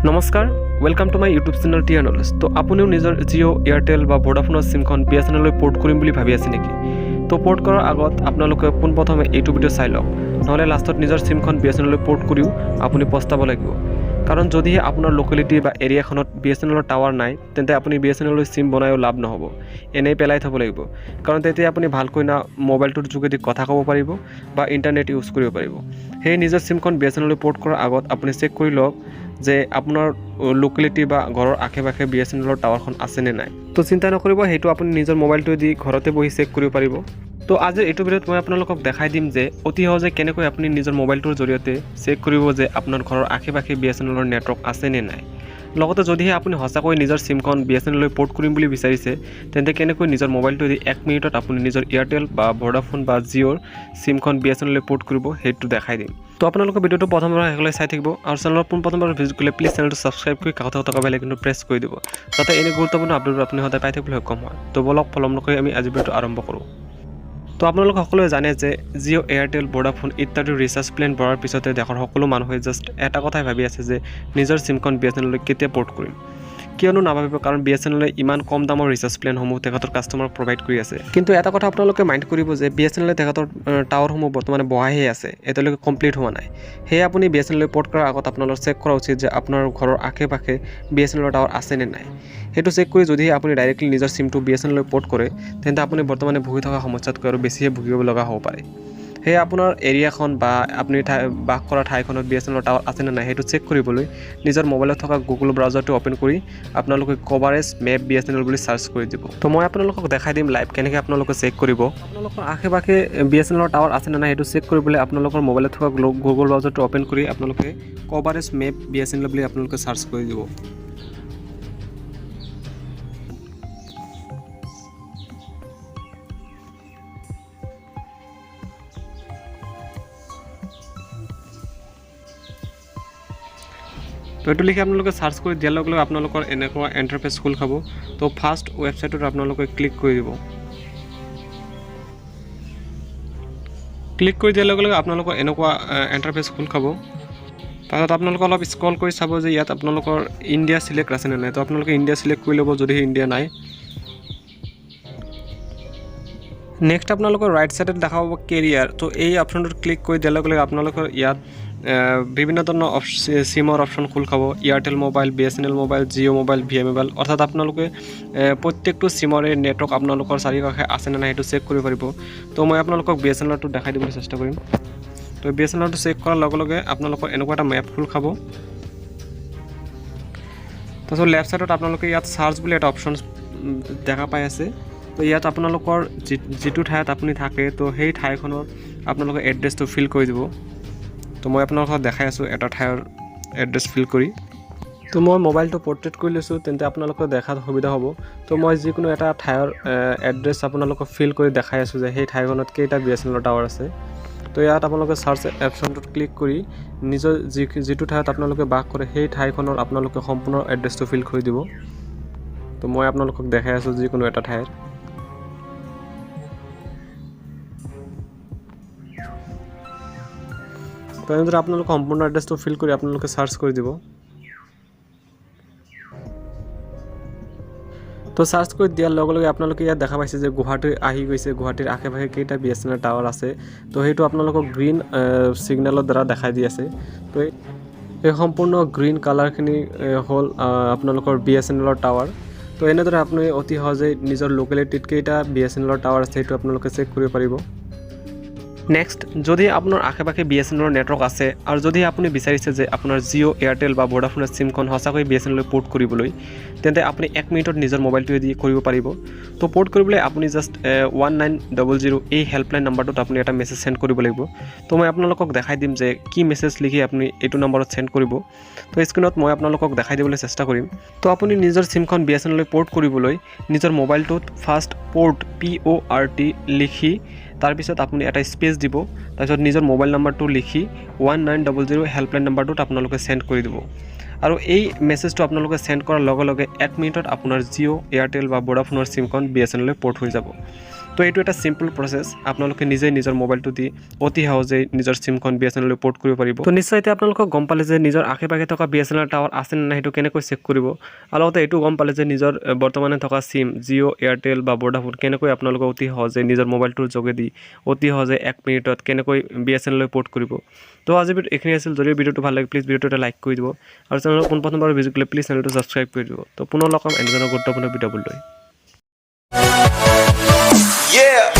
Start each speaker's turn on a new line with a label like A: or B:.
A: নমস্কাৰ welcome to my YouTube channel tier knowledge. তো আপুনিও নিজৰ জিঅ' এয়াৰটেল বা ভোডাফোনৰ চিমখন BSNL পোৰ্ট কৰিম বুলি ভাবি আছে নেকি? তো পোৰ্ট কৰাৰ আগত আপোনালোকে পোনপ্ৰথমে এইটো ভিডিঅ' চাই লওক, নহ'লে লাষ্টত নিজৰ চিমখন BSNL পোৰ্ট কৰিও আপুনি পস্তাব লাগিব। কাৰণ যদিহে আপোনাৰ লোকেলিটি বা এৰিয়াখনত BSNL টাৱাৰ নাই, তেন্তে আপুনি BSNL চিম বনায়ো লাভ নহ'ব, এনেই পেলাই থ'ব লাগিব। কাৰণ তেতিয়া আপুনি ভালকৈ না মোবাইলটোৰ যোগেদি কথা ক'ব পাৰিব বা ইণ্টাৰনেট ইউজ কৰিব পাৰিব। সেই নিজৰ চিমখন BSNL পোৰ্ট কৰাৰ আগত আপুনি চেক কৰি লওক যে আপোনাৰ লোকেলিটি বা ঘৰৰ আশে পাশে BSNL টাৱাৰখন আছেনে নাই। তো চিন্তা নকৰিব, সেইটো আপুনি নিজৰ মোবাইলটো দি ঘৰতে বহি চেক কৰিব পাৰিব। তো আজিৰ এইটো ভিডিঅ'ত মই আপোনালোকক দেখাই দিম যে অতি সহজে কেনেকৈ আপুনি নিজৰ মোবাইলটোৰ জৰিয়তে চেক কৰিব যে আপোনাৰ ঘৰৰ আশে পাশে BSNL নেটৱৰ্ক আছেনে নাই। লগতে যদিহে আপুনি সঁচাকৈ নিজৰ চিমখন BSNL পোৰ্ট কৰিম বুলি বিচাৰিছে, তেন্তে কেনেকৈ নিজৰ মোবাইলটো দি 1 মিনিটত আপুনি নিজৰ এয়াৰটেল বা ভোডাফোন বা জিঅ'ৰ চিমখন BSNL পোৰ্ট কৰিব সেইটো দেখাই দিম। তো আপোনালোকে ভিডিঅ'টো প্ৰথমৰ পৰা শেষলৈ চাই থাকিব আৰু চেনেলত পোনপ্ৰথমবাৰ ভিজিট কৰিলে প্লিজ চেনেলটো ছাবস্ক্ৰাইব কৰি কাষত থকা বেল আইকনটো প্ৰেছ কৰি দিব, যাতে এনে গুৰুত্বপূৰ্ণ আপডেট আপুনি সদায় পাই থাকিবলৈ সক্ষম হয়। তো বলক পলম নকৰি আমি আজি ভিডিঅ'টো আৰম্ভ কৰোঁ। তো আপোনালোক সকলোৱে জানে যে জিঅ' এয়াৰটেল ভোডাফোন ইত্যাদিৰ ৰিচাৰ্জ প্লেন ভৰাৰ পিছতে দেশৰ সকলো মানুহে জাষ্ট এটা কথাই ভাবি আছে যে নিজৰ চিমখন BSNL কেতিয়া পোৰ্ট কৰিম। কিয়নো নাভাবিব, কাৰণ BSNL ইমান কম দামৰ ৰিচাৰ্জ প্লেনসমূহ তেখেতৰ কাষ্টমাৰক প্ৰভাইড কৰি আছে। কিন্তু এটা কথা আপোনালোকে মাইণ্ড কৰিব যে BSNL তেখেতৰ টাৱাৰসমূহ বৰ্তমানে বহাইহে আছে, এতিয়ালৈকে কমপ্লিট হোৱা নাই। সেয়ে আপুনি BSNL পোৰ্ট কৰাৰ আগত আপোনালোক চেক কৰা উচিত যে আপোনাৰ ঘৰৰ আশে পাশে BSNL টাৱাৰ আছেনে নাই। সেইটো চেক কৰি যদিহে আপুনি ডাইৰেক্টলি নিজৰ চিমটো BSNL পোৰ্ট কৰে, তেন্তে আপুনি বৰ্তমানে ভুগি থকা সমস্যাতকৈ আৰু বেছিহে ভুগিব লগা হ'ব পাৰে। সেয়ে আপোনাৰ এৰিয়াখন বা আপুনি বাস কৰা ঠাইখনত BSNL টাৱাৰ আছেনে নাই সেইটো চেক কৰিবলৈ নিজৰ মোবাইলত থকা গুগল ব্ৰাউজাৰটো অ'পেন কৰি আপোনালোকে কভাৰেজ মেপ BSNL বুলি চাৰ্চ কৰি দিব। তো মই আপোনালোকক দেখাই দিম লাইভ কেনেকৈ আপোনালোকে চেক কৰিব। আপোনালোকৰ আশে পাশে BSNL টাৱাৰ আছেনে নাই সেইটো চেক কৰিবলৈ আপোনালোকৰ মোবাইলত থকা গুগল ব্ৰাউজাৰটো অ'পেন কৰি আপোনালোকে কভাৰেজ মেপ BSNL বুলি আপোনালোকে চাৰ্চ কৰি দিব। তো এইটো লিখি আপোনালোকে চাৰ্চ কৰি দিয়াৰ লগে লগে আপোনালোকৰ এনেকুৱা ইণ্টাৰফেচ খোল খাব। তো ফাৰ্ষ্ট ৱেবছাইটত আপোনালোকে ক্লিক কৰি দিব। ক্লিক কৰি দিয়াৰ লগে লগে আপোনালোকৰ এনেকুৱা ইণ্টাৰফেচ খোল খাব। তাৰপিছত আপোনালোকে অলপ স্ক্ৰল কৰি চাব যে ইয়াত আপোনালোকৰ ইণ্ডিয়া চিলেক্ট আছেনে নাই। তো আপোনালোকে ইণ্ডিয়া চিলেক্ট কৰি ল'ব যদিহে ইণ্ডিয়া নাই। নেক্সট আপোনালোকৰ ৰাইট ছাইডত দেখা পাব কেৰিয়াৰ। তো এই অপশ্যনটোত ক্লিক কৰি দিয়াৰ লগে লগে আপোনালোকৰ ইয়াত বিভিন্ন ধৰণৰ চিমৰ অপশ্যন খোল খাব। Airtel mobile, BSNL mobile, Jio' mobile, VI mobile, অৰ্থাৎ আপোনালোকে প্ৰত্যেকটো চিমৰে নেটৱৰ্ক আপোনালোকৰ চাৰিওকাষে আছেনে নাই সেইটো চেক কৰিব পাৰিব। তো মই আপোনালোকক BSNLটো দেখাই দিবলৈ চেষ্টা কৰিম। তো BSNLটো চেক কৰাৰ লগে লগে আপোনালোকৰ এনেকুৱা এটা মেপ খোল খাব। তাৰপিছত লেফ্ট ছাইডত আপোনালোকে ইয়াত চাৰ্চ বুলি এটা অপশ্যন দেখা পাই আছে। তো ইয়াত আপোনালোকৰ যিটো ঠাইত আপুনি থাকে, তো সেই ঠাইখনৰ আপোনালোকে এড্ৰেছটো ফিল কৰি দিব। তো মই আপোনালোকক দেখাই আছোঁ এটা ঠাইৰ এড্ৰেছ ফিল কৰি। তো মই মোবাইলটো পৰ্ট্ৰেট কৰি লৈছোঁ, তেন্তে আপোনালোকৰ দেখাত সুবিধা হ'ব। তো মই যিকোনো এটা ঠাইৰ এড্ৰেছ আপোনালোকক ফিল কৰি দেখাই আছোঁ যে সেই ঠাইখনত কেইটা BSNL টাৱাৰ আছে। তো ইয়াত আপোনালোকে চাৰ্চ অপশ্যনটোত ক্লিক কৰি নিজৰ যিটো ঠাইত আপোনালোকে বাস কৰে সেই ঠাইখনৰ আপোনালোকে সম্পূৰ্ণ এড্ৰেছটো ফিল কৰি দিব। তো মই আপোনালোকক দেখাই আছোঁ যিকোনো এটা ঠাইৰ। তো এনেদৰে আপোনালোকে সম্পূৰ্ণ এড্ৰেছটো ফিল কৰি আপোনালোকে চাৰ্চ কৰি দিব। তো চাৰ্চ কৰি দিয়াৰ লগে লগে আপোনালোকে ইয়াত দেখা পাইছে যে গুৱাহাটী আহি গৈছে। গুৱাহাটীৰ আশে পাশে কেইটা BSNL টাৱাৰ আছে, তো সেইটো আপোনালোকক গ্ৰীণ ছিগনেলৰ দ্বাৰা দেখাই দি আছে। তো এই সম্পূৰ্ণ গ্ৰীণ কালাৰখিনি হ'ল আপোনালোকৰ BSNL টাৱাৰ। তো এনেদৰে আপুনি অতি সহজেই নিজৰ লোকেলিটিত কেইটা BSNL টাৱাৰ আছে সেইটো আপোনালোকে চেক কৰিব পাৰিব। নেক্সট, যদি আপোনাৰ আশে পাশে BSNL নেটৱৰ্ক আছে আৰু যদি আপুনি বিচাৰিছে যে আপোনাৰ জিঅ' এয়াৰটেল বা ভোডাফোনৰ চিমখন সঁচাকৈ BSNL পোৰ্ট কৰিবলৈ, তেন্তে আপুনি 1 মিনিটত নিজৰ মোবাইলটোৱে দি কৰিব পাৰিব। তো পোৰ্ট কৰিবলৈ আপুনি জাষ্ট 1900 এই হেল্পলাইন নাম্বাৰটোত আপুনি এটা মেছেজ সেন্ড কৰিব লাগিব। তো মই আপোনালোকক দেখাই দিম যে কি মেছেজ লিখি আপুনি এইটো নম্বৰত সেন্ড কৰিব। তো স্ক্ৰীনত মই আপোনালোকক দেখাই দিবলৈ চেষ্টা কৰিম। তো আপুনি নিজৰ চিমখন BSNL পোৰ্ট কৰিবলৈ নিজৰ মোবাইলটোত ফাৰ্ষ্ট পোৰ্ট PORT লিখি তাৰপিছত আপুনি এটা স্পেচ দিব। তাৰপিছত নিজৰ মোবাইল নাম্বাৰটো লিখি 1900 হেল্পলাইন নাম্বাৰটোত আপোনালোকে সেন্ড কৰি দিব। আৰু এই মেছেজটো আপোনালোকে সেন্ড কৰাৰ লগে লগে 1 মিনিটত আপোনাৰ জিঅ' এয়াৰটেল বা ভোডাফোনৰ চিমখন BSNL পোৰ্ট হৈ যাব। তো এইটো এটা সিম্পল প্ৰচেছ আপোনালোকে নিজেই নিজৰ মোবাইলটো দি অতি সহজেই নিজৰ চিমখন BSNL লৈ পোৰ্ট কৰিব পাৰিব তো নিশ্চয় এতিয়া আপোনালোকক গম পালে যে নিজৰ আশে পাশে থকা BSNL টাৱাৰ আছে নে নাই সেইটো কেনেকৈ চেক কৰিব আৰু লগতে এইটো গম পালে যে নিজৰ বৰ্তমানে থকা সিম জিঅ' এয়াৰটেল বা ভোডাফোন কেনেকৈ আপোনালোকে অতি সহজে নিজৰ মোবাইলটোৰ যোগেদি অতি সহজে 1 মিনিটত কেনেকৈ BSNL লৈ পোৰ্ট কৰিব তো আজি এইখিনি আছিল যদি ভিডিঅ'টো ভাল লাগে প্লিজ ভিডিঅ'টো এটা লাইক কৰি দিব আৰু চেনেলটো পোনপ্ৰথমবাৰ ভিজিট কৰিলে প্লিজ চেনেলটো ছাবস্ক্ৰাইব কৰি দিব তো পুনৰ লগ পাম এনেধৰণৰ গুৰুত্বপূৰ্ণ ভিডিঅ'বোৰ লৈ
B: Yeah.